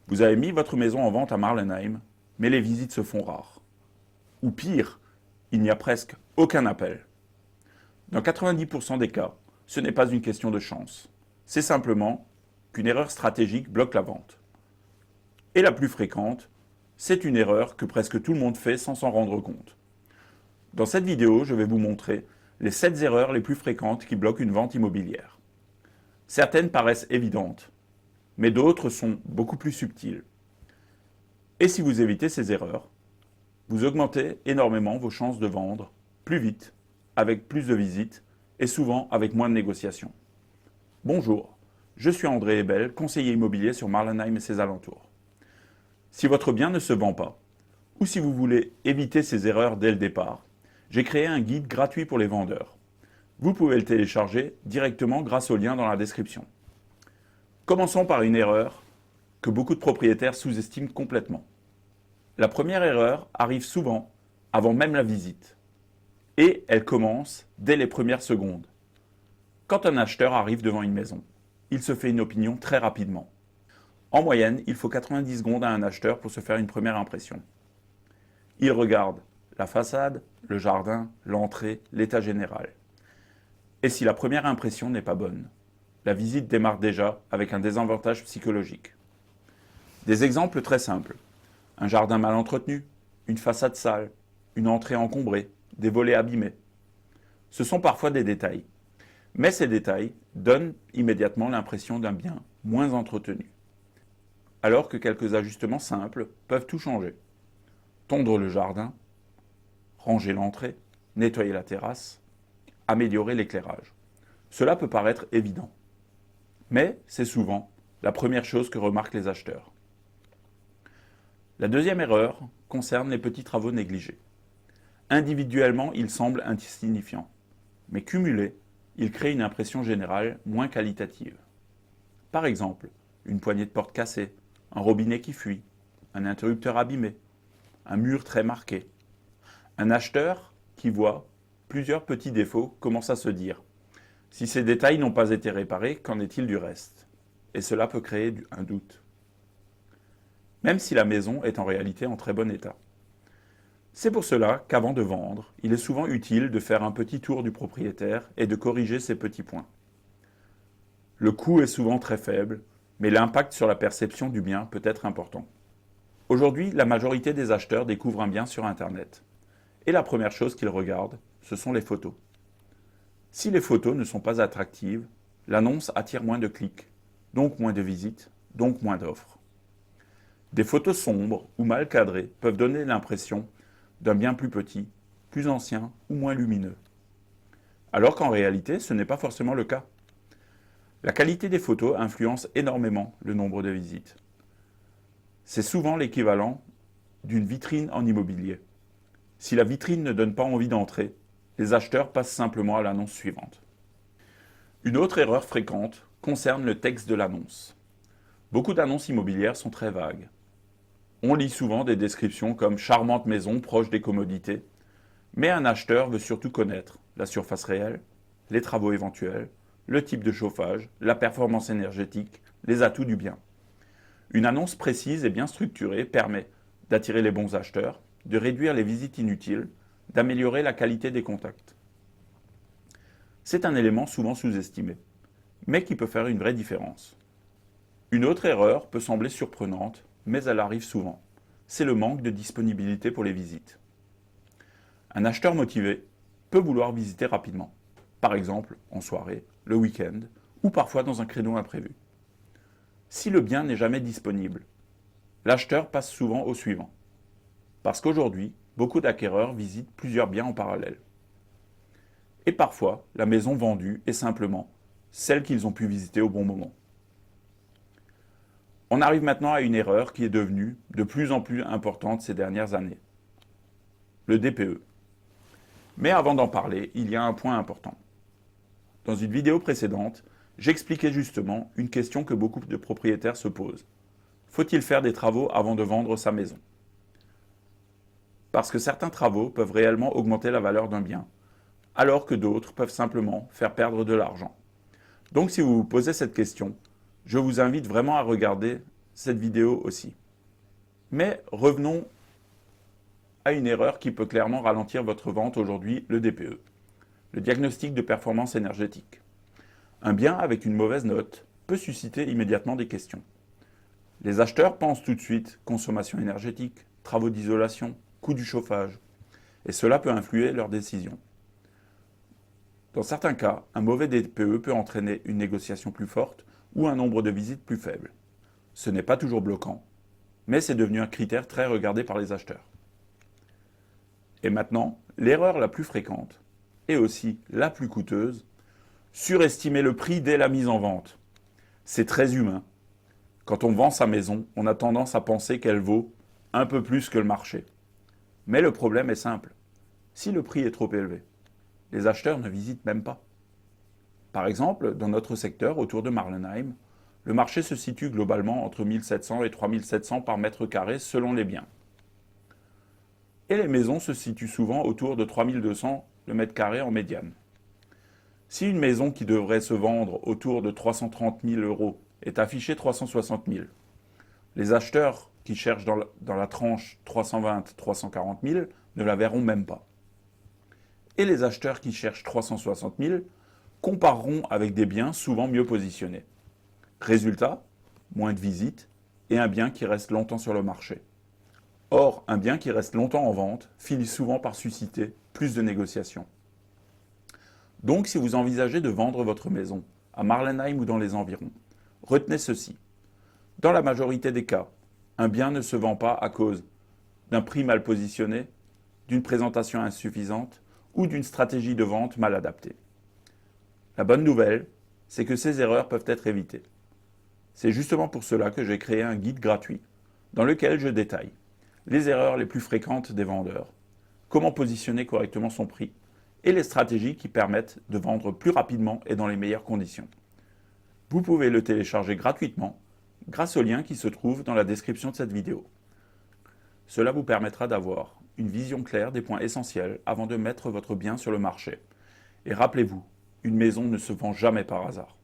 Vous avez mis votre maison en vente à Marlenheim, mais les visites se font rares. Ou pire, il n'y a presque aucun appel. Dans 90% des cas, ce n'est pas une question de chance. C'est simplement qu'une erreur stratégique bloque la vente. Et la plus fréquente, c'est une erreur que presque tout le monde fait sans s'en rendre compte. Dans cette vidéo, je vais vous montrer les 7 erreurs les plus fréquentes qui bloquent une vente immobilière. Certaines paraissent évidentes, mais d'autres sont beaucoup plus subtiles. Et si vous évitez ces erreurs, vous augmentez énormément vos chances de vendre plus vite, avec plus de visites et souvent avec moins de négociations. Bonjour, je suis André Hebel, conseiller immobilier sur Marlenheim et ses alentours. Si votre bien ne se vend pas, ou si vous voulez éviter ces erreurs dès le départ, j'ai créé un guide gratuit pour les vendeurs. Vous pouvez le télécharger directement grâce au lien dans la description. Commençons par une erreur que beaucoup de propriétaires sous-estiment complètement. La première erreur arrive souvent avant même la visite. Et elle commence dès les premières secondes. Quand un acheteur arrive devant une maison, il se fait une opinion très rapidement. En moyenne, il faut 90 secondes à un acheteur pour se faire une première impression. Il regarde la façade, le jardin, l'entrée, l'état général. Et si la première impression n'est pas bonne, la visite démarre déjà avec un désavantage psychologique. Des exemples très simples. Un jardin mal entretenu, une façade sale, une entrée encombrée, des volets abîmés. Ce sont parfois des détails. Mais ces détails donnent immédiatement l'impression d'un bien moins entretenu. Alors que quelques ajustements simples peuvent tout changer. Tondre le jardin, ranger l'entrée, nettoyer la terrasse, améliorer l'éclairage. Cela peut paraître évident. Mais c'est souvent la première chose que remarquent les acheteurs. La deuxième erreur concerne les petits travaux négligés. Individuellement, ils semblent insignifiants, mais cumulés, ils créent une impression générale moins qualitative. Par exemple, une poignée de porte cassée, un robinet qui fuit, un interrupteur abîmé, un mur très marqué. Un acheteur qui voit plusieurs petits défauts commence à se dire « Si ces détails n'ont pas été réparés, qu'en est-il du reste ?» Et cela peut créer un doute. Même si la maison est en réalité en très bon état. C'est pour cela qu'avant de vendre, il est souvent utile de faire un petit tour du propriétaire et de corriger ces petits points. Le coût est souvent très faible, mais l'impact sur la perception du bien peut être important. Aujourd'hui, la majorité des acheteurs découvrent un bien sur Internet. Et la première chose qu'ils regardent, ce sont les photos. Si les photos ne sont pas attractives, l'annonce attire moins de clics, donc moins de visites, donc moins d'offres. Des photos sombres ou mal cadrées peuvent donner l'impression d'un bien plus petit, plus ancien ou moins lumineux. Alors qu'en réalité, ce n'est pas forcément le cas. La qualité des photos influence énormément le nombre de visites. C'est souvent l'équivalent d'une vitrine en immobilier. Si la vitrine ne donne pas envie d'entrer, les acheteurs passent simplement à l'annonce suivante. Une autre erreur fréquente concerne le texte de l'annonce. Beaucoup d'annonces immobilières sont très vagues. On lit souvent des descriptions comme « charmante maison proche des commodités », mais un acheteur veut surtout connaître la surface réelle, les travaux éventuels, le type de chauffage, la performance énergétique, les atouts du bien. Une annonce précise et bien structurée permet d'attirer les bons acheteurs, de réduire les visites inutiles, d'améliorer la qualité des contacts. C'est un élément souvent sous-estimé, mais qui peut faire une vraie différence. Une autre erreur peut sembler surprenante, mais elle arrive souvent. C'est le manque de disponibilité pour les visites. Un acheteur motivé peut vouloir visiter rapidement, par exemple en soirée, le week-end, ou parfois dans un créneau imprévu. Si le bien n'est jamais disponible, l'acheteur passe souvent au suivant. Parce qu'aujourd'hui, beaucoup d'acquéreurs visitent plusieurs biens en parallèle. Et parfois, la maison vendue est simplement celle qu'ils ont pu visiter au bon moment. On arrive maintenant à une erreur qui est devenue de plus en plus importante ces dernières années. Le DPE. Mais avant d'en parler, il y a un point important. Dans une vidéo précédente, j'expliquais justement une question que beaucoup de propriétaires se posent. Faut-il faire des travaux avant de vendre sa maison ? Parce que certains travaux peuvent réellement augmenter la valeur d'un bien, alors que d'autres peuvent simplement faire perdre de l'argent. Donc si vous vous posez cette question, je vous invite vraiment à regarder cette vidéo aussi. Mais revenons à une erreur qui peut clairement ralentir votre vente aujourd'hui, le DPE, le diagnostic de performance énergétique. Un bien avec une mauvaise note peut susciter immédiatement des questions. Les acheteurs pensent tout de suite consommation énergétique, travaux d'isolation, coût du chauffage, et cela peut influer leur décision. Dans certains cas, un mauvais DPE peut entraîner une négociation plus forte ou un nombre de visites plus faible. Ce n'est pas toujours bloquant, mais c'est devenu un critère très regardé par les acheteurs. Et maintenant, l'erreur la plus fréquente, et aussi la plus coûteuse, surestimer le prix dès la mise en vente. C'est très humain. Quand on vend sa maison, on a tendance à penser qu'elle vaut un peu plus que le marché. Mais le problème est simple. Si le prix est trop élevé, les acheteurs ne visitent même pas. Par exemple, dans notre secteur, autour de Marlenheim, le marché se situe globalement entre 1700 et 3700 par mètre carré selon les biens. Et les maisons se situent souvent autour de 3200 le mètre carré en médiane. Si une maison qui devrait se vendre autour de 330 000 € est affichée 360 000, les acheteurs qui cherchent dans la tranche 320-340 000 ne la verront même pas. Et les acheteurs qui cherchent 360 000 compareront avec des biens souvent mieux positionnés. Résultat, moins de visites et un bien qui reste longtemps sur le marché. Or, un bien qui reste longtemps en vente finit souvent par susciter plus de négociations. Donc, si vous envisagez de vendre votre maison à Marlenheim ou dans les environs, retenez ceci. Dans la majorité des cas, un bien ne se vend pas à cause d'un prix mal positionné, d'une présentation insuffisante ou d'une stratégie de vente mal adaptée. La bonne nouvelle, c'est que ces erreurs peuvent être évitées. C'est justement pour cela que j'ai créé un guide gratuit dans lequel je détaille les erreurs les plus fréquentes des vendeurs, comment positionner correctement son prix et les stratégies qui permettent de vendre plus rapidement et dans les meilleures conditions. Vous pouvez le télécharger gratuitement grâce au lien qui se trouve dans la description de cette vidéo. Cela vous permettra d'avoir une vision claire des points essentiels avant de mettre votre bien sur le marché. Et rappelez-vous, une maison ne se vend jamais par hasard.